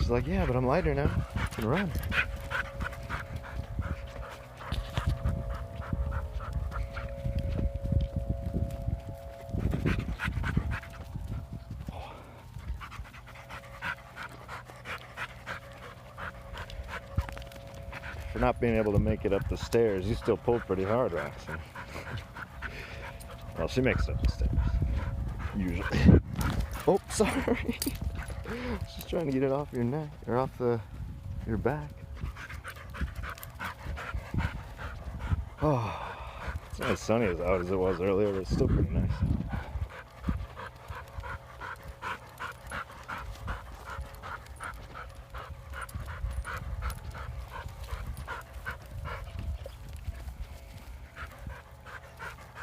She's like, yeah, but I'm lighter now. I can run. For not being able to make it up the stairs, you still pulled pretty hard, Roxie. Well, she makes it up the stairs. Usually. Oh, sorry. Just trying to get it off your neck, or off your back. Oh, it's not as sunny out as it was earlier, but it's still pretty nice.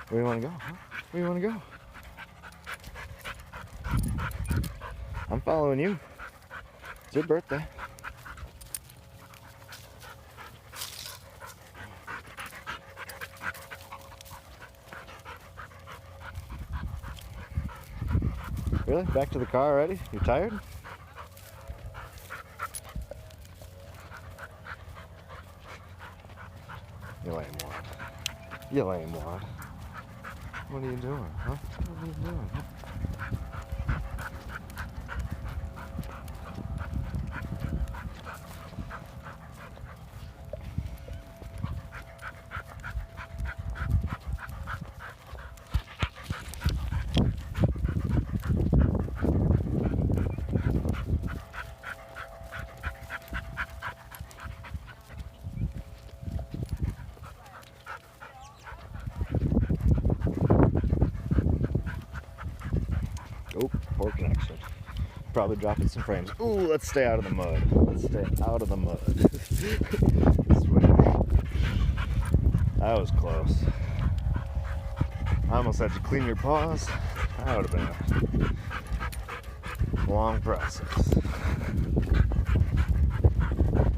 Where do you want to go, huh? Where do you want to go? I'm following you. It's your birthday. Really? Back to the car already? You tired? You lame one. You lame one. What are you doing, huh? What are you doing, huh? Oh, poor connection. Probably dropping some frames. Ooh, let's stay out of the mud. Let's stay out of the mud. That was close. I almost had to clean your paws. That would have been a long process.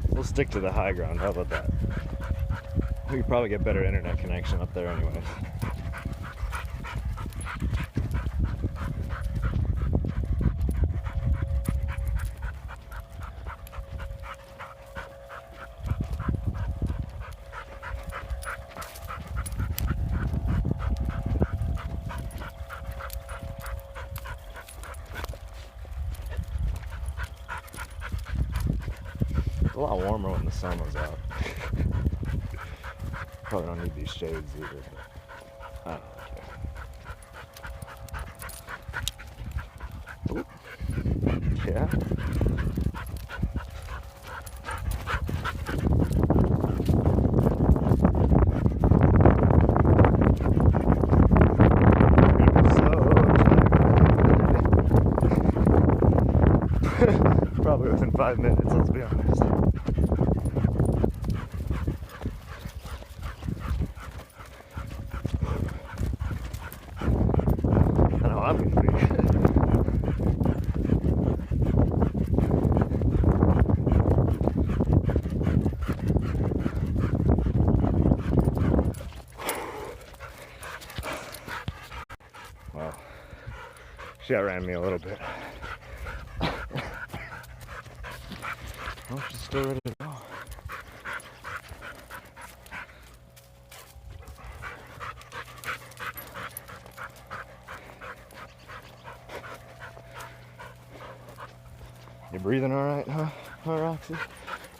We'll stick to the high ground. How about that? We could probably get better internet connection up there anyway. A lot warmer when the sun was out. Probably don't need these shades either. I don't care. Oop. Yeah. Probably within 5 minutes, let's be honest. I know I'm gonna be. Well, she outran me a little bit. Oh, she's still ready to go. You breathing all right, huh? Huh, Roxie?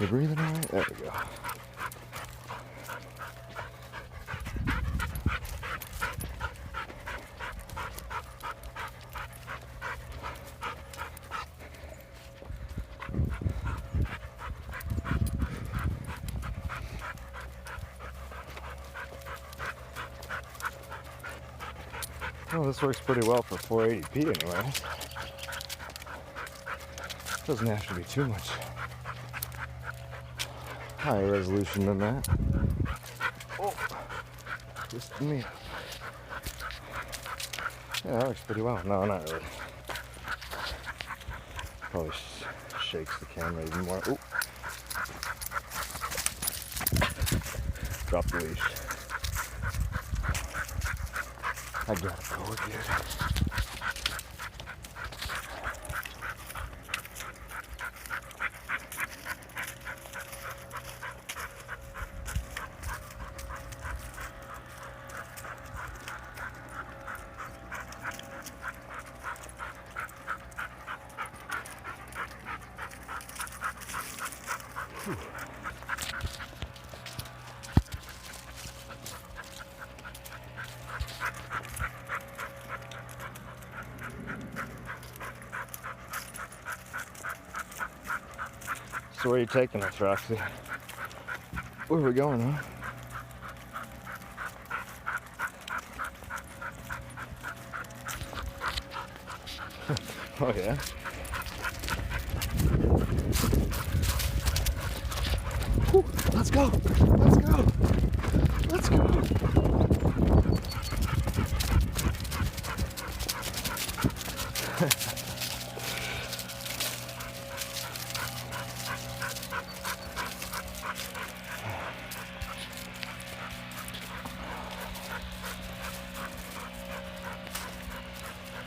You breathing all right? There we go. Well, this works pretty well for 480p anyway. Doesn't have to be too much higher resolution than that. Oh, just me. Yeah, that works pretty well. No, not really. Probably shakes the camera even more. Ooh. Drop the leash. I gotta go with you. So where are you taking us, Roxie? Where are we going, huh? Oh yeah? Whew, let's go! Let's go! Let's go!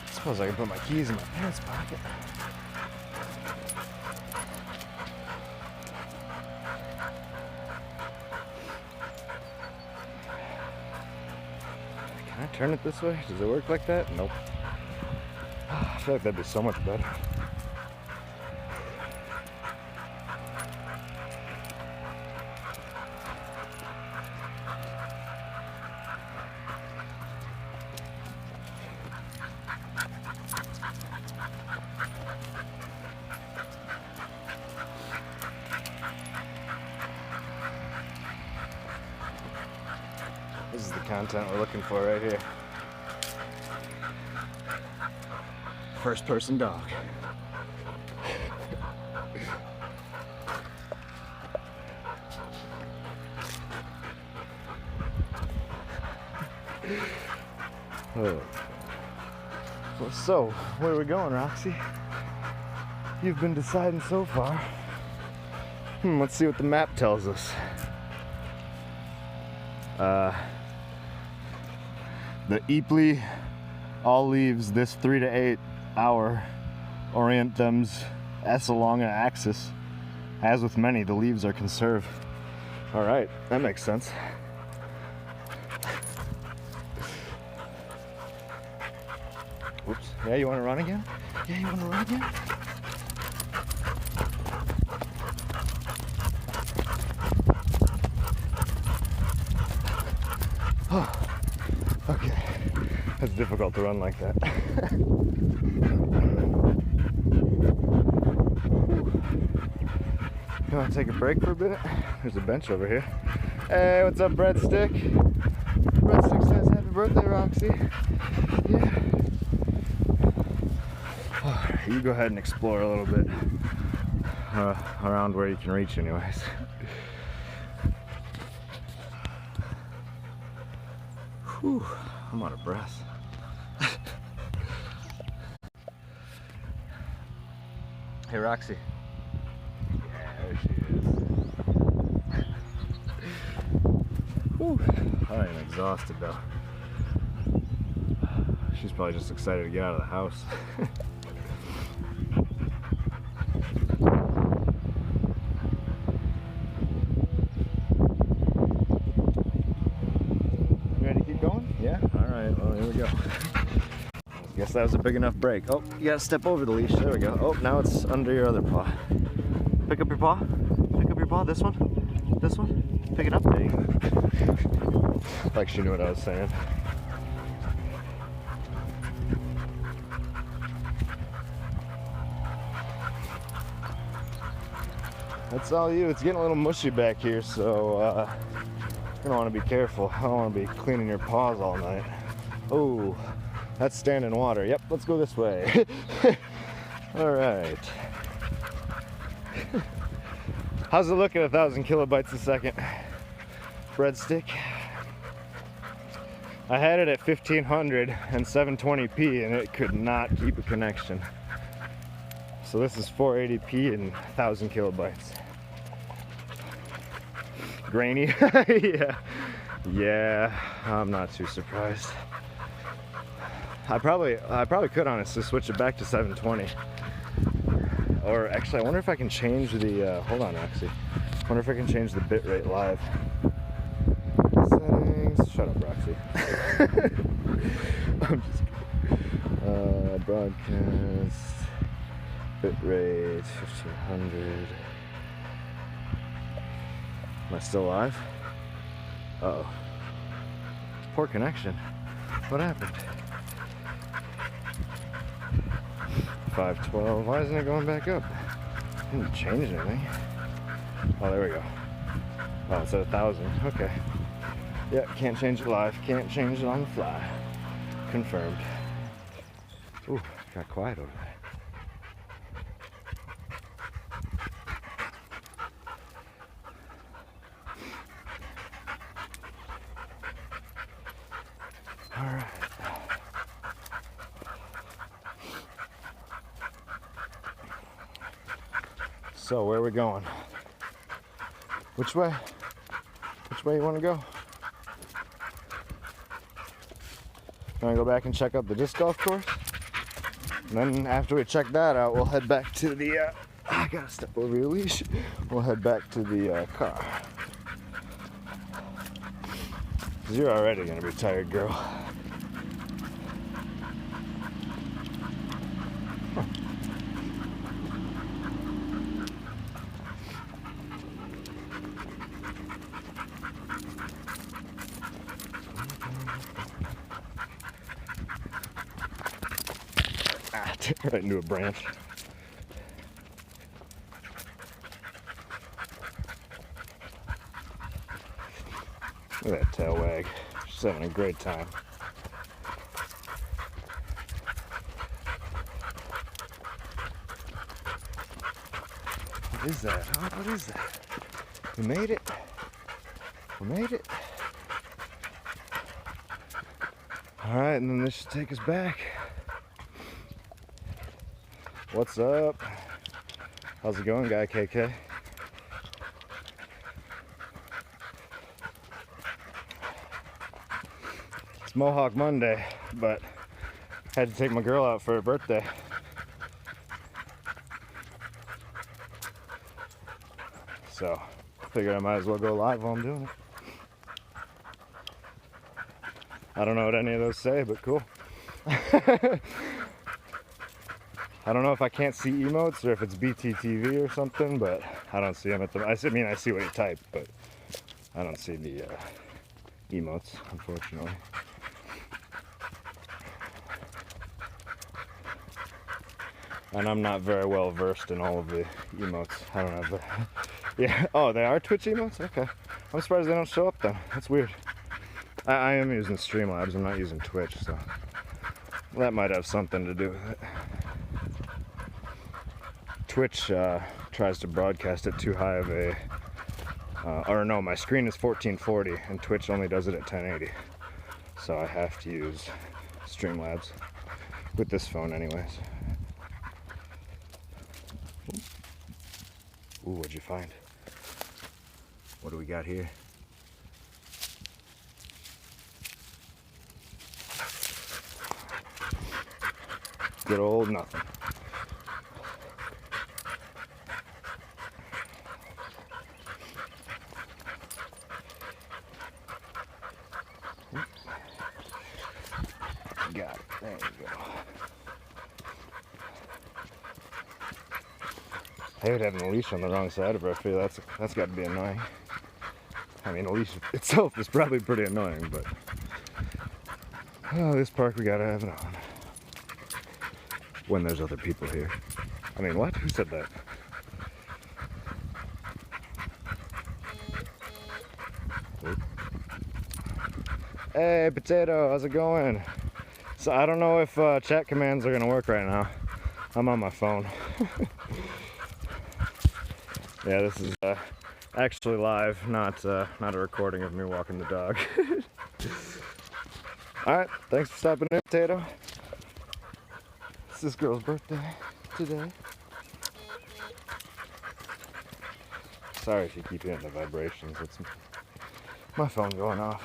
I suppose I can put my keys in my pants pocket. Can I turn it this way? Does it work like that? Nope. I feel like that'd be so much better. This is the content we're looking for right here. First person dog. Oh. Well, so, where are we going, Roxie? You've been deciding so far. Let's see what the map tells us. The Eeply all leaves this 3 to 8 hour orient thems S along an axis. As with many, the leaves are conserved. All right, that makes sense. Whoops. Yeah, you want to run again? Yeah, you want to run again? Oh, okay. That's difficult to run like that. You want to take a break for a minute? There's a bench over here. Hey, what's up, Breadstick? Breadstick says happy birthday, Roxy. Yeah. Oh, you go ahead and explore a little bit around where you can reach anyways. Whew, I'm out of breath. Hey, Roxy. Yeah, there she is. Whew, I am exhausted though. She's probably just excited to get out of the house. Yeah? Alright, well, here we go. Guess that was a big enough break. Oh, you gotta step over the leash. There we go. Oh, now it's under your other paw. Pick up your paw. Pick up your paw. This one. This one. Pick it up. There you go. Like she knew what I was saying. That's all you. It's getting a little mushy back here, so you're gonna want to be careful. I don't want to be cleaning your paws all night. Oh, that's standing water. Yep, let's go this way. All right. How's it look at 1,000 kilobytes a second? Breadstick. I had it at 1500 and 720p and it could not keep a connection. So this is 480p and 1,000 kilobytes. Grainy. Yeah, I'm not too surprised. I probably could honestly switch it back to 720. Or actually, I wonder if I can change the hold on, Roxie. I wonder if I can change the bitrate live. Settings. Shut up, Roxie. I'm just kidding. Broadcast bitrate 1500. Am I still live? Uh-oh. Poor connection. What happened? 512. Why isn't it going back up? I didn't change anything. Oh, there we go. Oh, it's at 1,000. Okay. Yeah, can't change it live. Can't change it on the fly. Confirmed. Ooh, got quiet over there. All right. So where are we going? Which way? Which way you want to go? You want to go back and check out the disc golf course? And then after we check that out, we'll head back to the, I gotta step over your leash. We'll head back to the car. Because you're already gonna be tired, girl. Right into a branch. Look at that tail wag. She's having a great time. What is that? Huh? What is that? We made it. We made it. Alright, and then this should take us back. What's up? How's it going, guy KK? It's Mohawk Monday, but I had to take my girl out for her birthday. So I figured I might as well go live while I'm doing it. I don't know what any of those say, but cool. I don't know if I can't see emotes or if it's BTTV or something, but I don't see them at the... I mean, I see what you type, but I don't see the emotes, unfortunately. And I'm not very well versed in all of the emotes. I don't have the... Yeah, oh, they are Twitch emotes? Okay. I'm surprised they don't show up then. That's weird. I am using Streamlabs, I'm not using Twitch, so that might have something to do with it. Twitch tries to broadcast at too high of a, or no, my screen is 1440 and Twitch only does it at 1080. So I have to use Streamlabs with this phone anyways. Ooh, what'd you find? What do we got here? Good old nothing. Got it. There you go. I hate having a leash on the wrong side of her. I feel that's got to be annoying. I mean, a leash itself is probably pretty annoying, but oh, this park we gotta have it on when there's other people here. I mean, what? Who said that? Oop. Hey, Potato, how's it going? So I don't know if chat commands are gonna work right now. I'm on my phone. Yeah, this is actually live, not a recording of me walking the dog. All right, thanks for stopping in, Potato. It's this girl's birthday today. Sorry if you keep hearing the vibrations. It's my phone going off.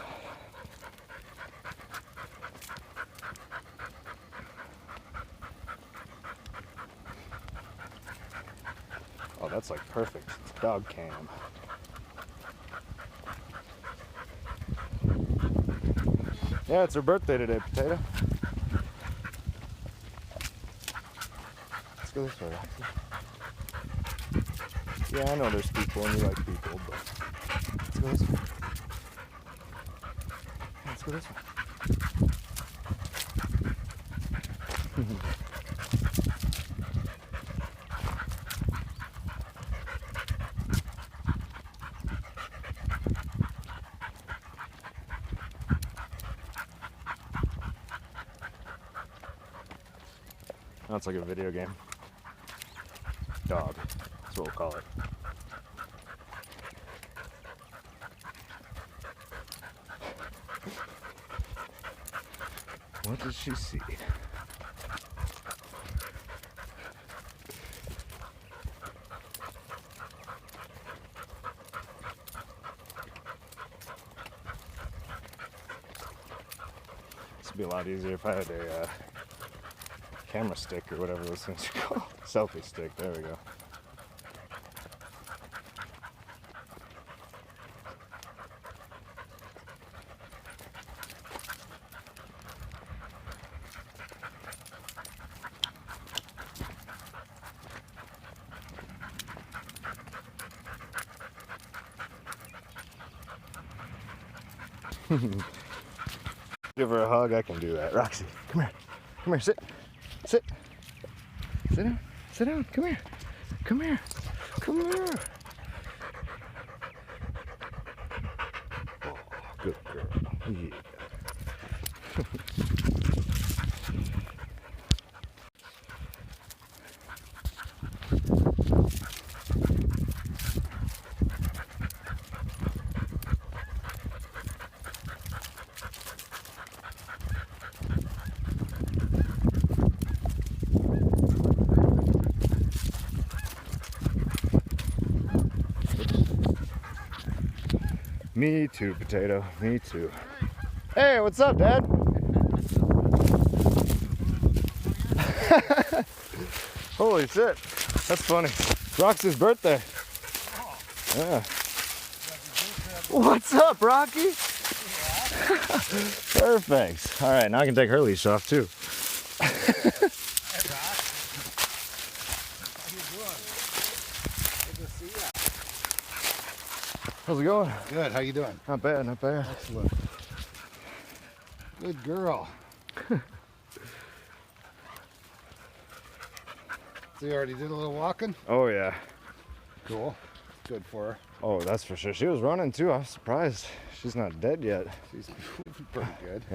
Oh, that's like perfect. It's dog cam. Yeah, it's her birthday today, Potato. Let's go this way, Roxie. Yeah, I know there's people and you like people, but let's go this way. Yeah, let's go this way. it's like a video game. Dog. That's what we'll call it. What does she see? This would be a lot easier if I had a camera stick or whatever those things are called. Selfie stick, there we go. Give her a hug, I can do that. Roxie, come here. Come here, sit. Sit. Sit down. Sit down. Come here. Come here. Come here. Oh, good girl. Yeah. Me too, Potato. Me too. Hey, what's up, Dad? Holy shit. That's funny. Roxy's birthday. Yeah. What's up, Rocky? Perfect. All right, now I can take her leash off too. How's it going? Good. How you doing? Not bad, not bad. Excellent. Good girl. So you already did a little walking? Oh yeah. Cool. Good for her. Oh, that's for sure. She was running too. I was surprised. She's not dead yet. She's pretty good. Yeah.